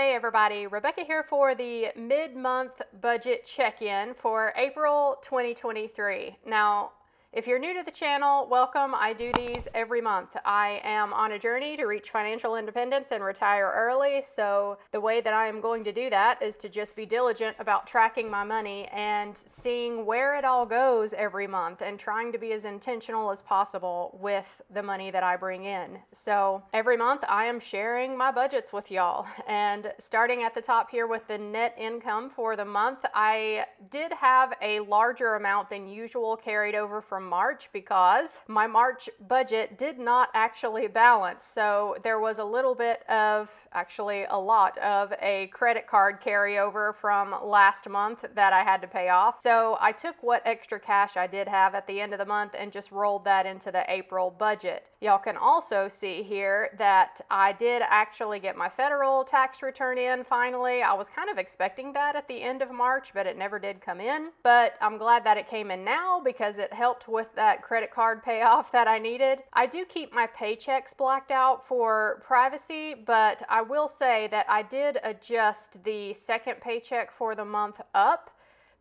Hey everybody, Rebecca here for the mid-month budget check-in for April 2023. Now, if you're new to the channel, welcome. I do these every month. I am on a journey to reach financial independence and retire early, so the way that I am going to do that is to just be diligent about tracking my money and seeing where it all goes every month and trying to be as intentional as possible with the money that I bring in. So every month I am sharing my budgets with y'all, and starting at the top here with the net income for the month, I did have a larger amount than usual carried over from March because my March budget did not actually balance. So there was a little bit of, actually a lot of, a credit card carryover from last month that I had to pay off. So I took what extra cash I did have at the end of the month and just rolled that into the April budget. Y'all can also see here that I did actually get my federal tax return in finally. I was kind of expecting that at the end of March, but it never did come in. But I'm glad that it came in now because it helped with that credit card payoff that I needed. I do keep my paychecks blacked out for privacy, but I will say that I did adjust the second paycheck for the month up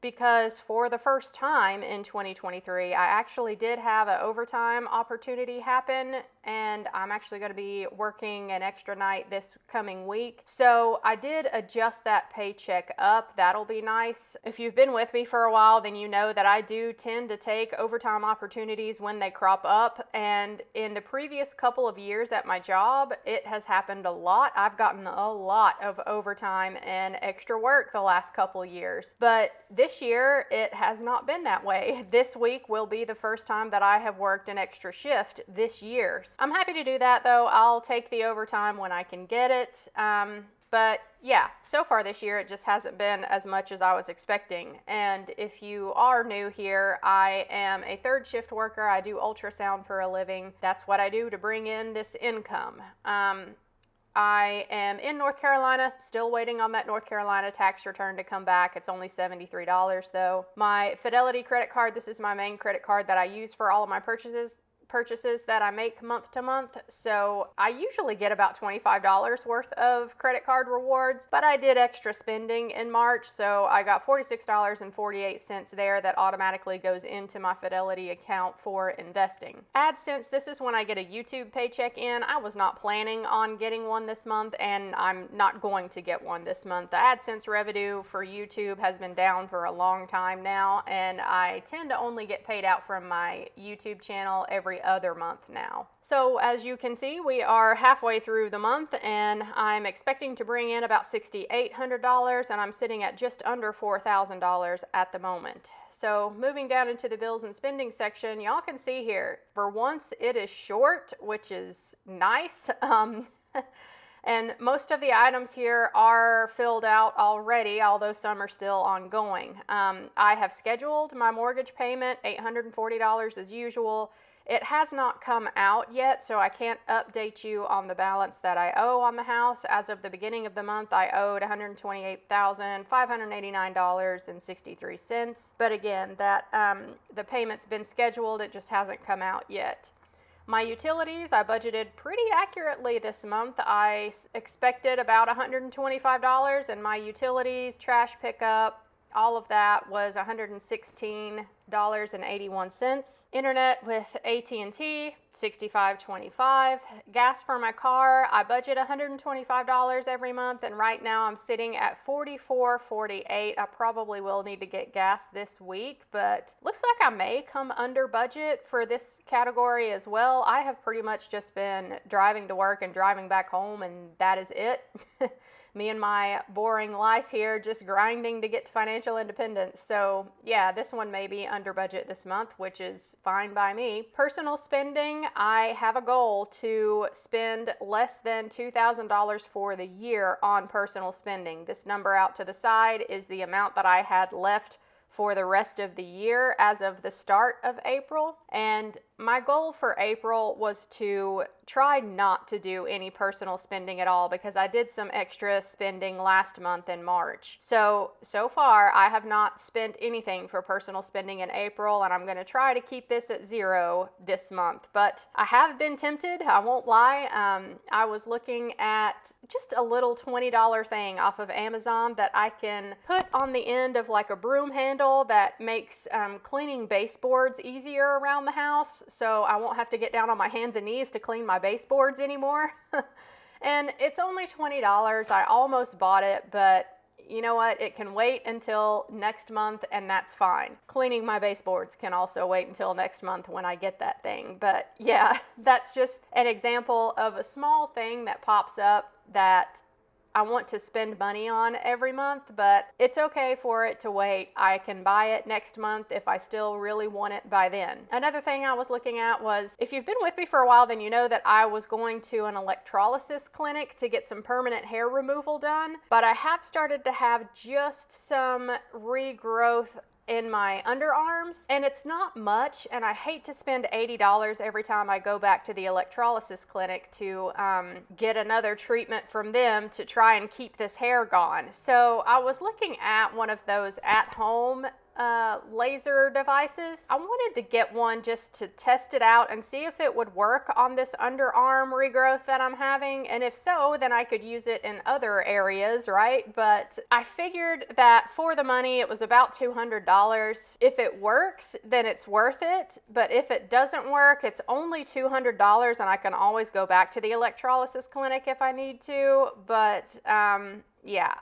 because for the first time in 2023, I actually did have an overtime opportunity happen, and I'm actually going to be working an extra night this coming week. So I did adjust that paycheck up. That'll be nice. If you've been with me for a while, then you know that I do tend to take overtime opportunities when they crop up, and in the previous couple of years at my job, it has happened a lot. I've gotten a lot of overtime and extra work the last couple of years, but this year it has not been that way. This week will be the first time that I have worked an extra shift this year. I'm happy to do that though. I'll take the overtime when I can get it. But yeah, so far this year it just hasn't been as much as I was expecting. And if you are new here, I am a third shift worker. I do ultrasound for a living. That's what I do to bring in this income. I am in North Carolina, still waiting on that North Carolina tax return to come back. It's only $73 though. My Fidelity credit card, this is my main credit card that I use for all of my purchases that I make month to month. So I usually get about $25 worth of credit card rewards, but I did extra spending in March, so I got $46.48 there that automatically goes into my Fidelity account for investing. AdSense, this is when I get a YouTube paycheck in. I was not planning on getting one this month, and I'm not going to get one this month. The AdSense revenue for YouTube has been down for a long time now, and I tend to only get paid out from my YouTube channel every other month now. So as you can see, we are halfway through the month, and I'm expecting to bring in about $6,800, and I'm sitting at just under $4,000 at the moment. So moving down into the bills and spending section, y'all can see here, for once it is short, which is nice. And most of the items here are filled out already, although some are still ongoing. I have scheduled my mortgage payment, $840 as usual. It has not come out yet, so I can't update you on the balance that I owe on the house. As of the beginning of the month, I owed $128,589.63. But again, that the payment's been scheduled, it just hasn't come out yet. My utilities, I budgeted pretty accurately this month. I expected about $125, and my utilities, trash pickup, all of that was $116.81. Internet with AT&T, $65.25. Gas for my car, I budget $125 every month, and right now I'm sitting at $44.48. I probably will need to get gas this week, but looks like I may come under budget for this category as well. I have pretty much just been driving to work and driving back home, and that is it. Me and my boring life here, just grinding to get to financial independence. So yeah, this one may be under budget this month, which is fine by me. Personal spending, I have a goal to spend less than $2,000 for the year on personal spending. This number out to the side is the amount that I had left for the rest of the year as of the start of April. And my goal for April was to try not to do any personal spending at all because I did some extra spending last month in March. So far I have not spent anything for personal spending in April, and I'm going to try to keep this at 0 this month. But I have been tempted, I won't lie. I was looking at just a little $20 thing off of Amazon that I can put on the end of like a broom handle that makes cleaning baseboards easier around the house, so I won't have to get down on my hands and knees to clean my baseboards anymore. And it's only $20. I almost bought it, but you know what? It can wait until next month, and that's fine. Cleaning my baseboards can also wait until next month when I get that thing. But yeah, that's just an example of a small thing that pops up that I want to spend money on every month, but it's okay for it to wait. I can buy it next month if I still really want it by then. Another thing I was looking at was, if you've been with me for a while, then you know that I was going to an electrolysis clinic to get some permanent hair removal done, but I have started to have just some regrowth in my underarms, and it's not much, and I hate to spend $80 every time I go back to the electrolysis clinic to get another treatment from them to try and keep this hair gone. So I was looking at one of those at-home laser devices. I wanted to get one just to test it out and see if it would work on this underarm regrowth that I'm having, and if so, then I could use it in other areas, right? But I figured that for the money, it was about $200. If it works, then it's worth it, but if it doesn't work, it's only $200, and I can always go back to the electrolysis clinic if I need to. But yeah,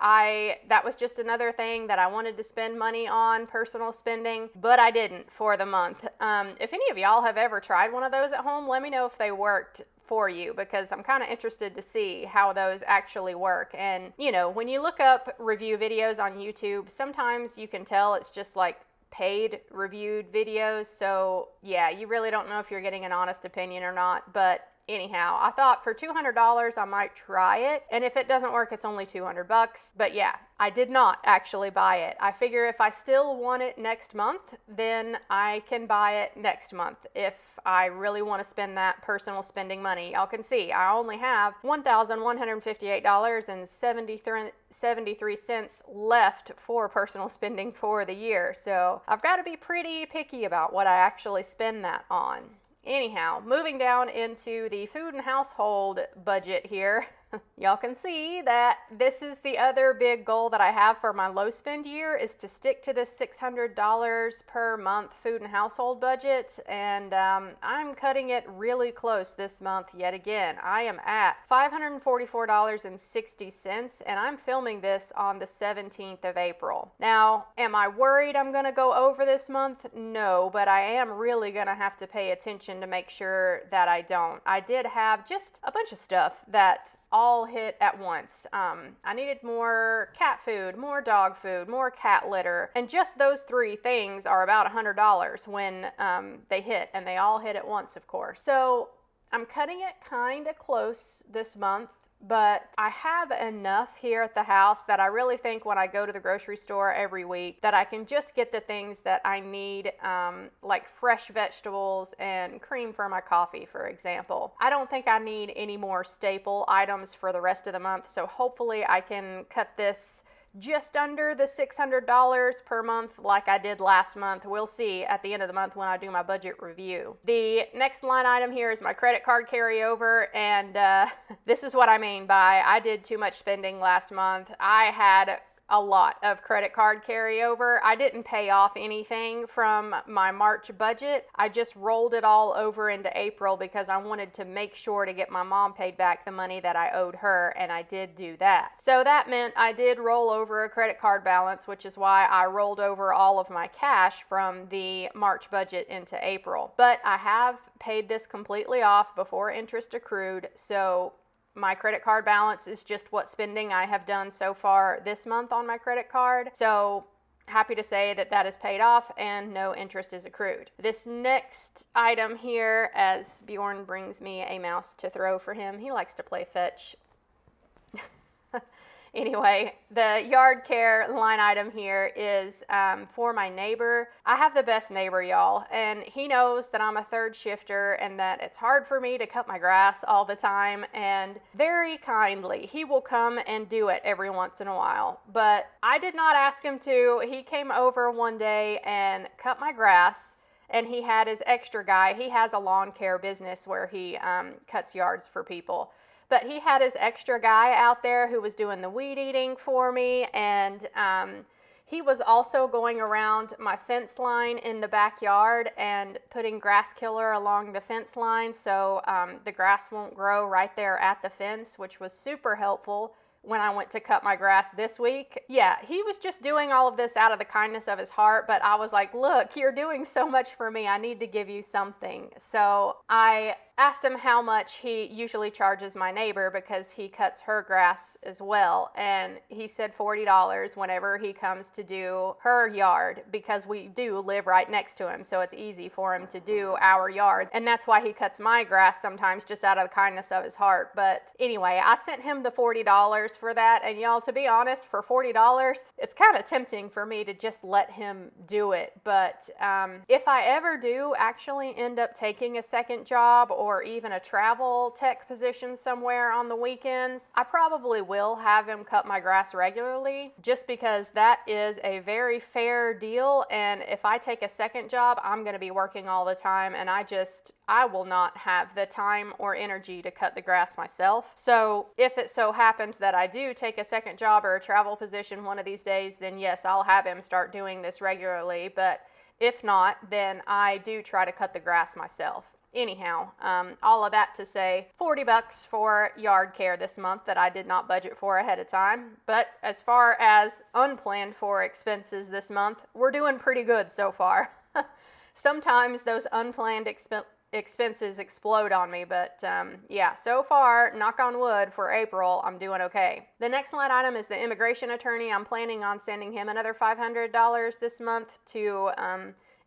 that was just another thing that I wanted to spend money on, personal spending, but I didn't for the month. If any of y'all have ever tried one of those at home, let me know if they worked for you, because I'm kind of interested to see how those actually work. And you know, when you look up review videos on YouTube, sometimes you can tell it's just like paid reviewed videos. So yeah, you really don't know if you're getting an honest opinion or not. But anyhow, I thought for $200 I might try it, and if it doesn't work, it's only $200. But yeah, I did not actually buy it. I figure if I still want it next month, then I can buy it next month if I really want to spend that personal spending money. Y'all can see I only have $1,158.73 left for personal spending for the year, so I've got to be pretty picky about what I actually spend that on. Anyhow, moving down into the food and household budget here, y'all can see that this is the other big goal that I have for my low spend year, is to stick to this $600 per month food and household budget, and I'm cutting it really close this month yet again. I am at $544.60, and I'm filming this on the 17th of April. Now, am I worried I'm going to go over this month? No, but I am really going to have to pay attention to make sure that I don't. I did have just a bunch of stuff that all hit at once. I needed more cat food, more dog food, more cat litter, and just those three things are about $100 when they hit, and they all hit at once, of course. So I'm cutting it kind of close this month, but I have enough here at the house that I really think when I go to the grocery store every week that I can just get the things that I need, like fresh vegetables and cream for my coffee, for example. I don't think I need any more staple items for the rest of the month, so hopefully I can cut this just under the $600 per month like I did last month. We'll see at the end of the month when I do my budget review. The next line item here is my credit card carryover, and this is what I mean by I did too much spending last month. I had a lot of credit card carryover. I didn't pay off anything from my March budget. I just rolled it all over into April because I wanted to make sure to get my mom paid back the money that I owed her, and I did do that. So that meant I did roll over a credit card balance, which is why I rolled over all of my cash from the March budget into April. But I have paid this completely off before interest accrued, so my credit card balance is just what spending I have done so far this month on my credit card. So happy to say that that is paid off and no interest is accrued. This next item here, as Bjorn brings me a mouse to throw for him, he likes to play fetch, Anyway, the yard care line item here is for my neighbor. I have the best neighbor, y'all, and he knows that I'm a third shifter and that it's hard for me to cut my grass all the time, and very kindly, he will come and do it every once in a while. But I did not ask him to. He came over one day and cut my grass, and he had his extra guy. He has a lawn care business where he cuts yards for people. But he had his extra guy out there who was doing the weed eating for me, and he was also going around my fence line in the backyard and putting grass killer along the fence line so the grass won't grow right there at the fence, which was super helpful when I went to cut my grass this week. Yeah, he was just doing all of this out of the kindness of his heart, but I was like, look, you're doing so much for me. I need to give you something. So I asked him how much he usually charges my neighbor because he cuts her grass as well. And he said $40 whenever he comes to do her yard, because we do live right next to him. So it's easy for him to do our yard. And that's why he cuts my grass sometimes, just out of the kindness of his heart. But anyway, I sent him the $40 for that. And y'all, to be honest, for $40, it's kind of tempting for me to just let him do it. But if I ever do actually end up taking a second job or even a travel tech position somewhere on the weekends, I probably will have him cut my grass regularly, just because that is a very fair deal. And if I take a second job, I'm going to be working all the time, and I will not have the time or energy to cut the grass myself. So if it so happens that I do take a second job or a travel position one of these days, then yes, I'll have him start doing this regularly. But if not, then I do try to cut the grass myself. Anyhow, all of that to say, $40 for yard care this month that I did not budget for ahead of time. But as far as unplanned for expenses this month, we're doing pretty good so far. Sometimes those unplanned expenses explode on me, but yeah, so far, knock on wood, for April, I'm doing okay. The next line item is the immigration attorney. I'm planning on sending him another $500 this month to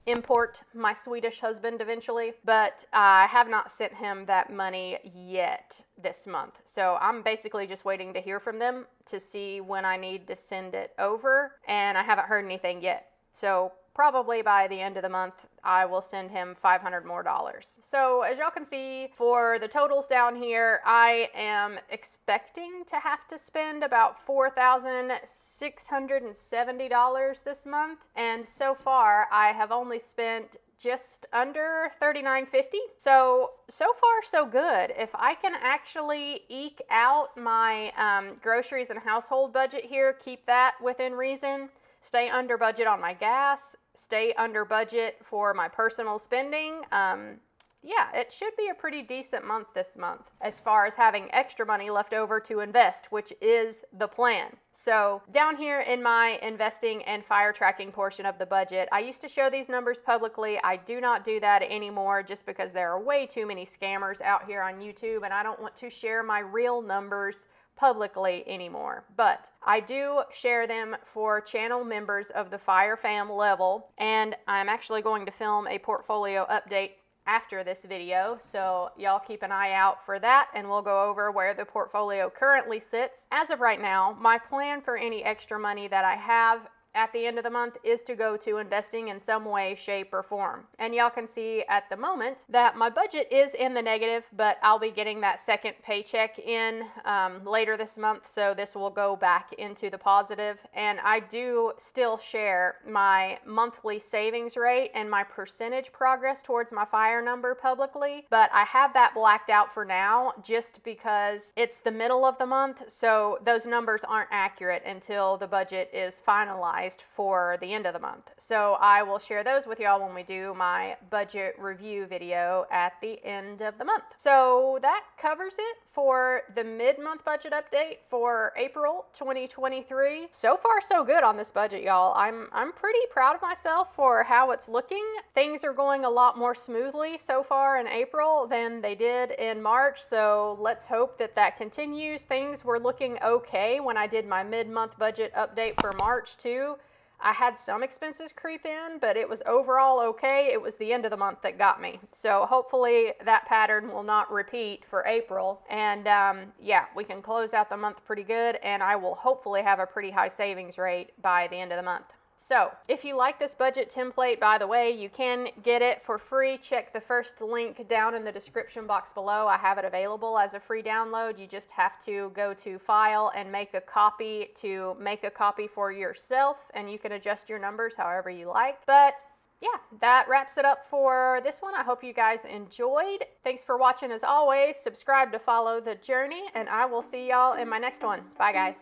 import my Swedish husband eventually, but I have not sent him that money yet this month. So I'm basically just waiting to hear from them to see when I need to send it over, and I haven't heard anything yet. So probably by the end of the month, I will send him $500 more. So as y'all can see, for the totals down here, I am expecting to have to spend about $4,670 this month. And so far, I have only spent just under $39.50. So far so good. If I can actually eke out my groceries and household budget here, keep that within reason, stay under budget on my gas, stay under budget for my personal spending, yeah, it should be a pretty decent month this month as far as having extra money left over to invest, which is the plan. So down here in my investing and fire tracking portion of the budget, I used to show these numbers publicly. I do not do that anymore just because there are way too many scammers out here on YouTube, and I don't want to share my real numbers publicly anymore. But I do share them for channel members of the Fire Fam level, and I'm actually going to film a portfolio update after this video, so y'all keep an eye out for that, and we'll go over where the portfolio currently sits. As of right now, my plan for any extra money that I have at the end of the month is to go to investing in some way, shape, or form. And y'all can see at the moment that my budget is in the negative, but I'll be getting that second paycheck in later this month, so this will go back into the positive. And I do still share my monthly savings rate and my percentage progress towards my fire number publicly, but I have that blacked out for now just because it's the middle of the month, so those numbers aren't accurate until the budget is finalized for the end of the month. So I will share those with y'all when we do my budget review video at the end of the month. So that covers it for the mid-month budget update for April 2023. So far so good on this budget, y'all. I'm pretty proud of myself for how it's looking. Things are going a lot more smoothly so far in April than they did in March, so let's hope that that continues. Things were looking okay when I did my mid-month budget update for March too. I had some expenses creep in, but it was overall okay. It was the end of the month that got me. So hopefully that pattern will not repeat for April. And yeah, we can close out the month pretty good, and I will hopefully have a pretty high savings rate by the end of the month. So if you like this budget template, by the way, you can get it for free. Check the first link down in the description box below. I have it available as a free download. You just have to go to File and make a copy to make a copy for yourself, and you can adjust your numbers however you like. But yeah, that wraps it up for this one. I hope you guys enjoyed. Thanks for watching as always. Subscribe to follow the journey, and I will see y'all in my next one. Bye, guys.